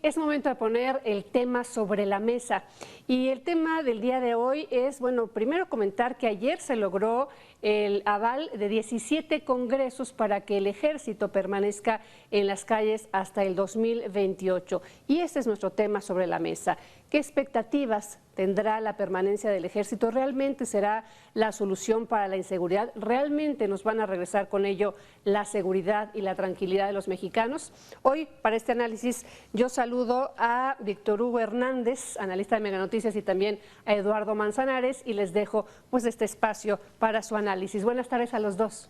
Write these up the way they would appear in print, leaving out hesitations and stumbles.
es momento de poner el tema sobre la mesa. Y el tema del día de hoy es, bueno, primero comentar que ayer se logró el aval de 17 congresos para que el ejército permanezca en las calles hasta el 2028. Y este es nuestro tema sobre la mesa. ¿Qué expectativas tendrá la permanencia del ejército? ¿Realmente será la solución para la inseguridad? ¿Realmente nos van a regresar con ello la seguridad y la tranquilidad de los mexicanos? Hoy, para este análisis, yo saludo a Víctor Hugo Hernández, analista de Mega Noticias, y también a Eduardo Manzanares, y les dejo pues este espacio para su análisis. Buenas tardes a los dos.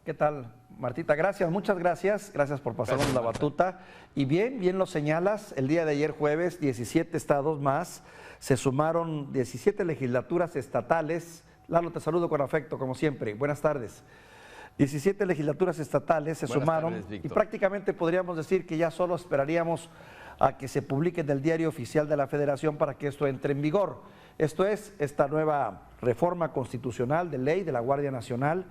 ¿Qué tal, Martita? Gracias, muchas gracias. Gracias por pasarnos la batuta. Y bien lo señalas, el día de ayer jueves, 17 estados más, se sumaron 17 legislaturas estatales. Lalo, te saludo con afecto, como siempre. Buenas tardes. 17 legislaturas estatales se sumaron y prácticamente podríamos decir que ya solo esperaríamos a que se publique en el Diario Oficial de la Federación para que esto entre en vigor. Esto es, esta nueva reforma constitucional de ley de la Guardia Nacional,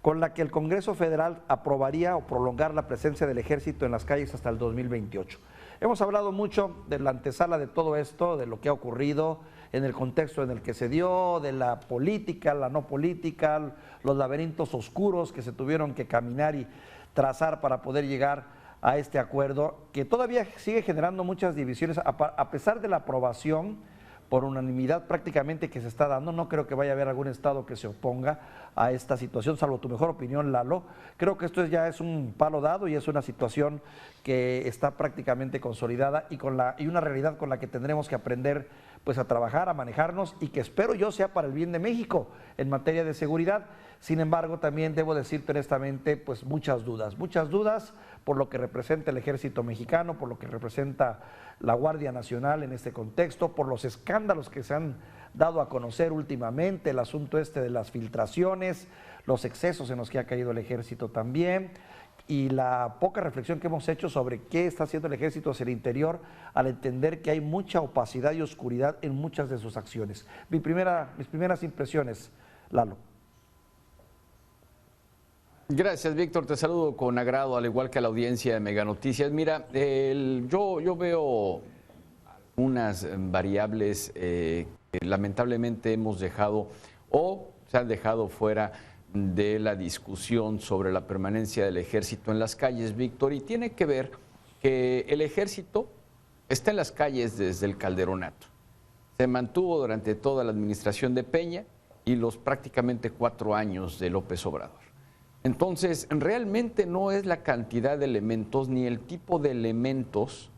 con la que el Congreso Federal aprobaría o prolongar la presencia del Ejército en las calles hasta el 2028. Hemos hablado mucho de la antesala de todo esto, de lo que ha ocurrido, en el contexto en el que se dio, de la política, la no política, los laberintos oscuros que se tuvieron que caminar y trazar para poder llegar a este acuerdo, que todavía sigue generando muchas divisiones, a pesar de la aprobación por unanimidad prácticamente que se está dando. No creo que vaya a haber algún estado que se oponga a esta situación, salvo tu mejor opinión, Lalo. Creo que esto ya es un palo dado y es una situación que está prácticamente consolidada y una realidad con la que tendremos que aprender pues a trabajar, a manejarnos, y que espero yo sea para el bien de México en materia de seguridad. Sin embargo, también debo decirte honestamente, pues muchas dudas por lo que representa el Ejército Mexicano, por lo que representa la Guardia Nacional en este contexto, por los escándalos que se han dado a conocer últimamente, el asunto este de las filtraciones, los excesos en los que ha caído el Ejército también, y la poca reflexión que hemos hecho sobre qué está haciendo el Ejército hacia el interior al entender que hay mucha opacidad y oscuridad en muchas de sus acciones. Mis primeras impresiones, Lalo. Gracias, Víctor. Te saludo con agrado, al igual que a la audiencia de Mega Noticias. Mira, yo veo unas variables que lamentablemente hemos dejado o se han dejado fuera de la discusión sobre la permanencia del ejército en las calles, Víctor, y tiene que ver que el ejército está en las calles desde el Calderonato. Se mantuvo durante toda la administración de Peña y los prácticamente 4 años de López Obrador. Entonces, realmente no es la cantidad de elementos ni el tipo de elementos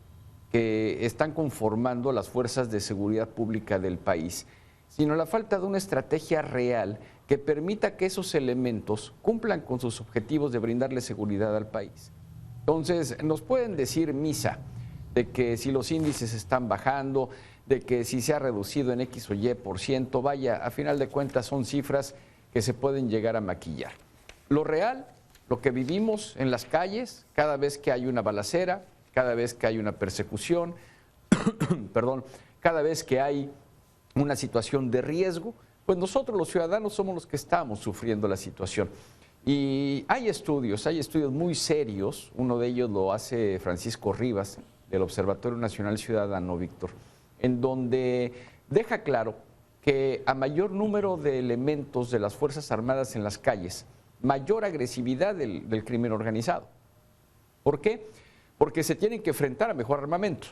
que están conformando las fuerzas de seguridad pública del país, sino la falta de una estrategia real que permita que esos elementos cumplan con sus objetivos de brindarle seguridad al país. Entonces, nos pueden decir misa de que si los índices están bajando, de que si se ha reducido en X o Y%, vaya, a final de cuentas son cifras que se pueden llegar a maquillar. Lo real, lo que vivimos en las calles, cada vez que hay una balacera, cada vez que hay una persecución, perdón, cada vez que hay una situación de riesgo, pues nosotros los ciudadanos somos los que estamos sufriendo la situación. Y hay estudios muy serios, uno de ellos lo hace Francisco Rivas, del Observatorio Nacional Ciudadano, Víctor, en donde deja claro que a mayor número de elementos de las Fuerzas Armadas en las calles, mayor agresividad del crimen organizado. ¿Por qué? Porque se tienen que enfrentar a mejor armamento,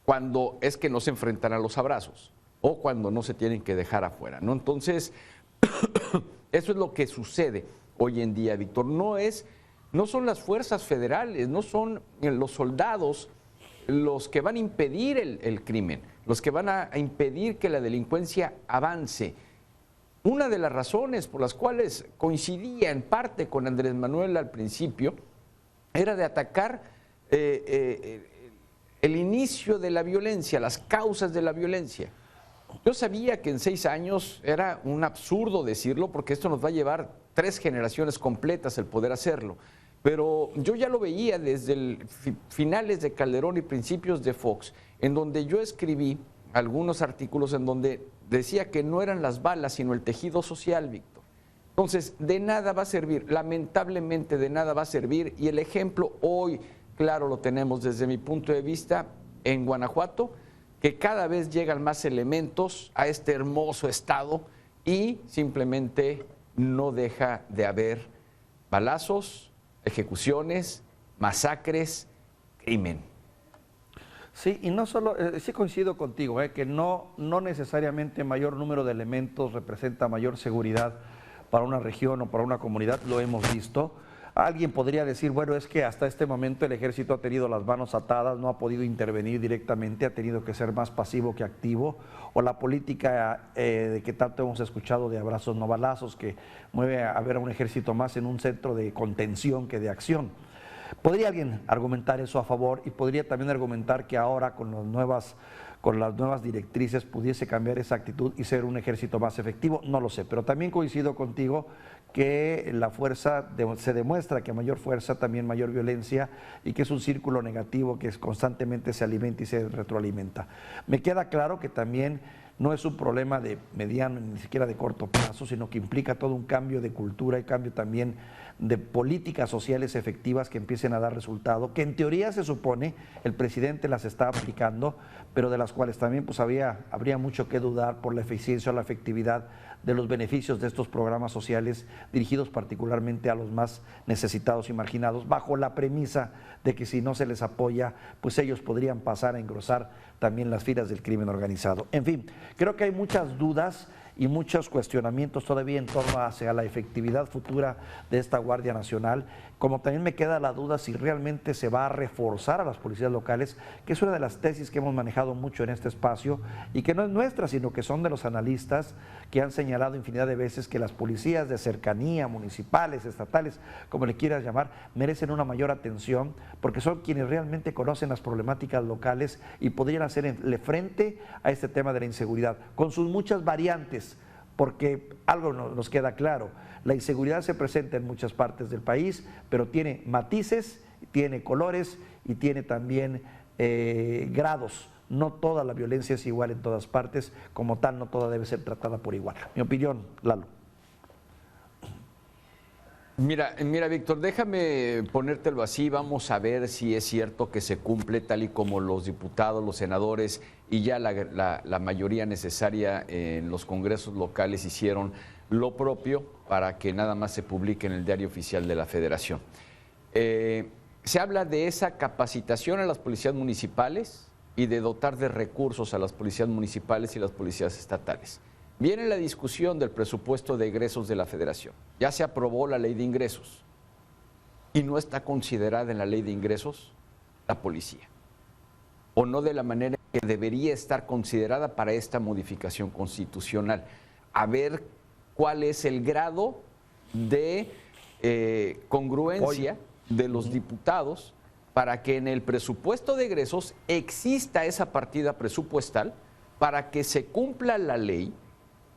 cuando es que no se enfrentan a los abrazos o cuando no se tienen que dejar afuera, ¿no? Entonces, eso es lo que sucede hoy en día, Víctor. No son las fuerzas federales, no son los soldados los que van a impedir el crimen, los que van a impedir que la delincuencia avance. Una de las razones por las cuales coincidía en parte con Andrés Manuel al principio era de atacar el inicio de la violencia, las causas de la violencia. Yo sabía que en 6 años era un absurdo decirlo, porque esto nos va a llevar 3 generaciones completas el poder hacerlo, pero yo ya lo veía desde finales de Calderón y principios de Fox, en donde yo escribí algunos artículos en donde decía que no eran las balas, sino el tejido social, Víctor. Entonces, de nada va a servir, lamentablemente de nada va a servir, y el ejemplo hoy, claro, lo tenemos desde mi punto de vista en Guanajuato que cada vez llegan más elementos a este hermoso estado y simplemente no deja de haber balazos, ejecuciones, masacres, crimen. Sí, y no solo, sí coincido contigo, que no necesariamente mayor número de elementos representa mayor seguridad para una región o para una comunidad, lo hemos visto. Alguien podría decir, bueno, es que hasta este momento el ejército ha tenido las manos atadas, no ha podido intervenir directamente, ha tenido que ser más pasivo que activo, o la política de que tanto hemos escuchado de abrazos no balazos, que mueve a ver a un ejército más en un centro de contención que de acción. ¿Podría alguien argumentar eso a favor? Y podría también argumentar que ahora con las nuevas directrices pudiese cambiar esa actitud y ser un ejército más efectivo, no lo sé, pero también coincido contigo que la fuerza, se demuestra que a mayor fuerza también mayor violencia y que es un círculo negativo que constantemente se alimenta y se retroalimenta. Me queda claro que también no es un problema de mediano ni siquiera de corto plazo, sino que implica todo un cambio de cultura y cambio también de políticas sociales efectivas que empiecen a dar resultado, que en teoría se supone el presidente las está aplicando, pero de las cuales también pues habría mucho que dudar por la eficiencia o la efectividad de los beneficios de estos programas sociales dirigidos particularmente a los más necesitados y marginados, bajo la premisa de que si no se les apoya, pues ellos podrían pasar a engrosar también las filas del crimen organizado. En fin, creo que hay muchas dudas y muchos cuestionamientos todavía en torno hacia la efectividad futura de esta Guardia Nacional, como también me queda la duda si realmente se va a reforzar a las policías locales, que es una de las tesis que hemos manejado mucho en este espacio y que no es nuestra, sino que son de los analistas que han señalado infinidad de veces que las policías de cercanía, municipales, estatales, como le quieras llamar, merecen una mayor atención porque son quienes realmente conocen las problemáticas locales y podrían hacerle frente a este tema de la inseguridad, con sus muchas variantes, porque algo nos queda claro, la inseguridad se presenta en muchas partes del país, pero tiene matices, tiene colores y tiene también grados. No toda la violencia es igual en todas partes, como tal no toda debe ser tratada por igual. Mi opinión, Lalo. Mira, Víctor, déjame ponértelo así, vamos a ver si es cierto que se cumple tal y como los diputados, los senadores y ya la mayoría necesaria en los congresos locales hicieron lo propio para que nada más se publique en el Diario Oficial de la Federación. Se habla de esa capacitación a las policías municipales y de dotar de recursos a las policías municipales y las policías estatales. Viene la discusión del presupuesto de egresos de la Federación. Ya se aprobó la ley de ingresos y no está considerada en la ley de ingresos la policía, o no de la manera que debería estar considerada para esta modificación constitucional. A ver cuál es el grado de congruencia de los diputados para que en el presupuesto de egresos exista esa partida presupuestal para que se cumpla la ley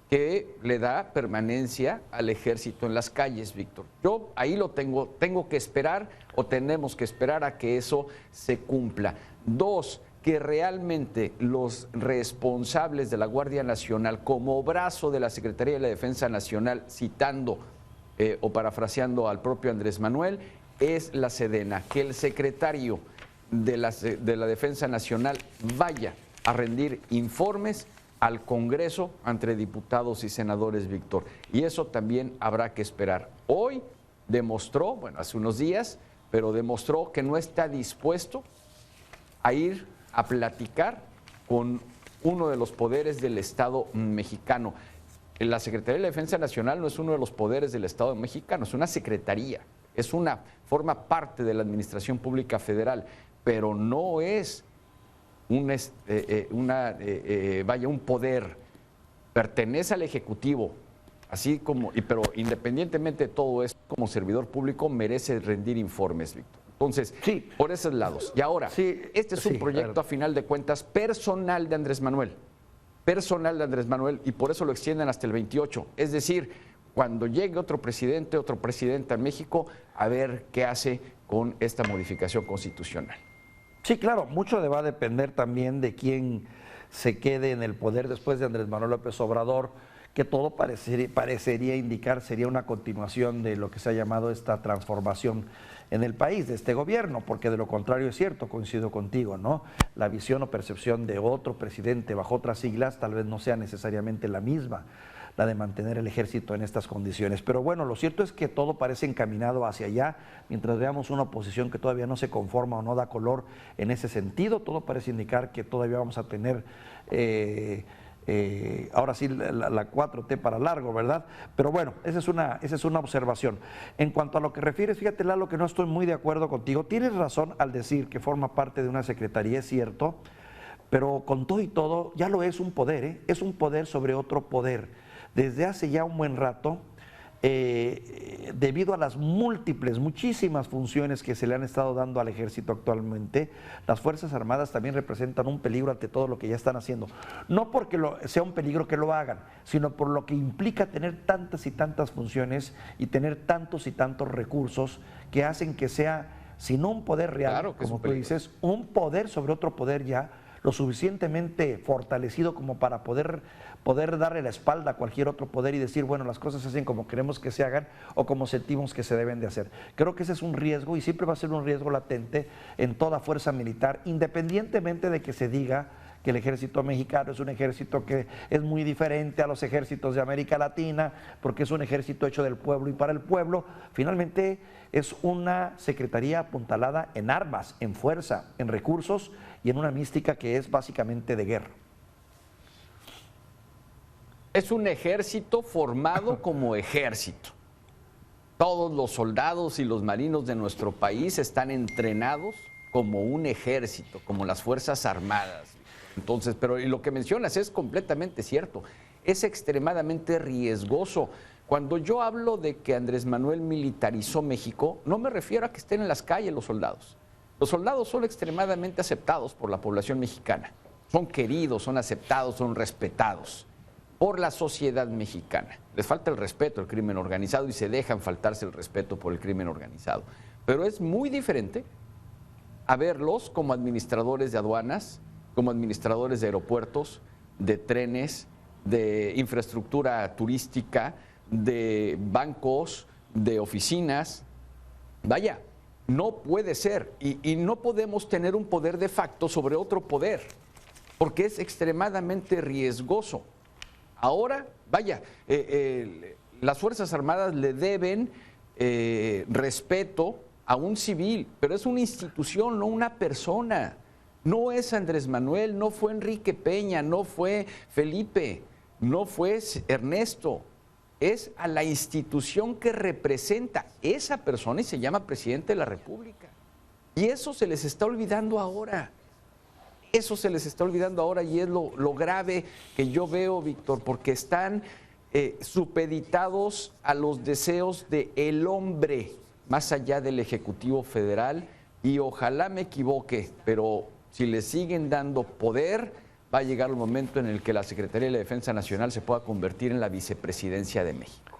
que le da permanencia al ejército en las calles, Víctor. Yo ahí lo tengo que esperar o tenemos que esperar a que eso se cumpla. Dos, que realmente los responsables de la Guardia Nacional, como brazo de la Secretaría de la Defensa Nacional, citando o parafraseando al propio Andrés Manuel, es la Sedena, que el secretario de la Defensa Nacional vaya a rendir informes al Congreso entre diputados y senadores, Víctor. Y eso también habrá que esperar. Hoy demostró, bueno, hace unos días, pero demostró que no está dispuesto a ir a platicar con uno de los poderes del Estado mexicano. La Secretaría de la Defensa Nacional no es uno de los poderes del Estado mexicano, es una secretaría, forma parte de la Administración Pública Federal, pero no es un poder, pertenece al Ejecutivo, así como, pero independientemente de todo eso, como servidor público merece rendir informes, Víctor. Entonces, sí, por esos lados. Y ahora, sí, este es un proyecto a final de cuentas personal de Andrés Manuel, y por eso lo extienden hasta el 28. Es decir, cuando llegue otro presidente a México, a ver qué hace con esta modificación constitucional. Sí, claro, mucho va a depender también de quién se quede en el poder después de Andrés Manuel López Obrador, que todo parecería indicar sería una continuación de lo que se ha llamado esta transformación en el país de este gobierno, porque de lo contrario es cierto, coincido contigo, ¿no? La visión o percepción de otro presidente bajo otras siglas tal vez no sea necesariamente la misma, la de mantener el ejército en estas condiciones. Pero bueno, lo cierto es que todo parece encaminado hacia allá, mientras veamos una oposición que todavía no se conforma o no da color en ese sentido, todo parece indicar que todavía vamos a tener ahora sí la 4T para largo, ¿verdad? Pero bueno, esa es una observación. En cuanto a lo que refieres, fíjate, Lalo, que no estoy muy de acuerdo contigo. Tienes razón al decir que forma parte de una secretaría, es cierto, pero con todo y todo ya lo es un poder, ¿eh? Es un poder sobre otro poder. Desde hace ya un buen rato, debido a las muchísimas funciones que se le han estado dando al ejército actualmente, las Fuerzas Armadas también representan un peligro ante todo lo que ya están haciendo. No porque sea un peligro que lo hagan, sino por lo que implica tener tantas y tantas funciones y tener tantos y tantos recursos que hacen que sea, si no un poder real, claro, como tú dices, un poder sobre otro poder ya, lo suficientemente fortalecido como para poder darle la espalda a cualquier otro poder y decir, bueno, las cosas se hacen como queremos que se hagan o como sentimos que se deben de hacer. Creo que ese es un riesgo y siempre va a ser un riesgo latente en toda fuerza militar, independientemente de que se diga que el ejército mexicano es un ejército que es muy diferente a los ejércitos de América Latina, porque es un ejército hecho del pueblo y para el pueblo. Finalmente es una secretaría apuntalada en armas, en fuerza, en recursos y en una mística que es básicamente de guerra. Es un ejército formado como ejército. Todos los soldados y los marinos de nuestro país están entrenados como un ejército, como las Fuerzas Armadas. Entonces, pero y lo que mencionas es completamente cierto. Es extremadamente riesgoso. Cuando yo hablo de que Andrés Manuel militarizó México, no me refiero a que estén en las calles los soldados. Los soldados son extremadamente aceptados por la población mexicana. Son queridos, son aceptados, son respetados por la sociedad mexicana. Les falta el respeto al crimen organizado y se dejan faltarse el respeto por el crimen organizado. Pero es muy diferente a verlos como administradores de aduanas, como administradores de aeropuertos, de trenes, de infraestructura turística, de bancos, de oficinas. Vaya, no puede ser. Y no podemos tener un poder de facto sobre otro poder, porque es extremadamente riesgoso. Ahora, vaya, las Fuerzas Armadas le deben respeto a un civil, pero es una institución, no una persona. No es Andrés Manuel, no fue Enrique Peña, no fue Felipe, no fue Ernesto. Es a la institución que representa esa persona y se llama presidente de la República. Y eso se les está olvidando ahora. Eso se les está olvidando ahora y es lo grave que yo veo, Víctor, porque están supeditados a los deseos del hombre, más allá del Ejecutivo Federal, y ojalá me equivoque, pero si le siguen dando poder, va a llegar el momento en el que la Secretaría de la Defensa Nacional se pueda convertir en la vicepresidencia de México.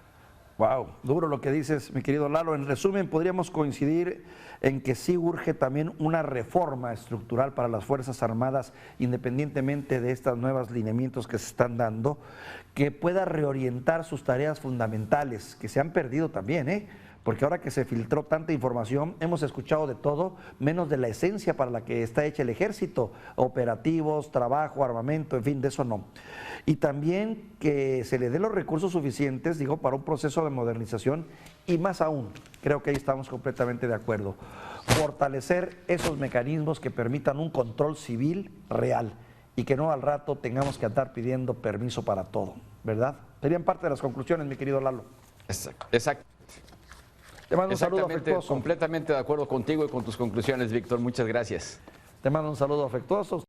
Wow, duro lo que dices, mi querido Lalo. En resumen, podríamos coincidir en que sí urge también una reforma estructural para las Fuerzas Armadas, independientemente de estos nuevos lineamientos que se están dando, que pueda reorientar sus tareas fundamentales, que se han perdido también, porque ahora que se filtró tanta información, hemos escuchado de todo, menos de la esencia para la que está hecha el ejército, operativos, trabajo, armamento, en fin, de eso no. Y también que se le dé los recursos suficientes, digo, para un proceso de modernización y más aún, creo que ahí estamos completamente de acuerdo, fortalecer esos mecanismos que permitan un control civil real y que no al rato tengamos que andar pidiendo permiso para todo, ¿verdad? Serían parte de las conclusiones, mi querido Lalo. Exacto. Te mando un saludo afectuoso. Completamente de acuerdo contigo y con tus conclusiones, Víctor. Muchas gracias. Te mando un saludo afectuoso.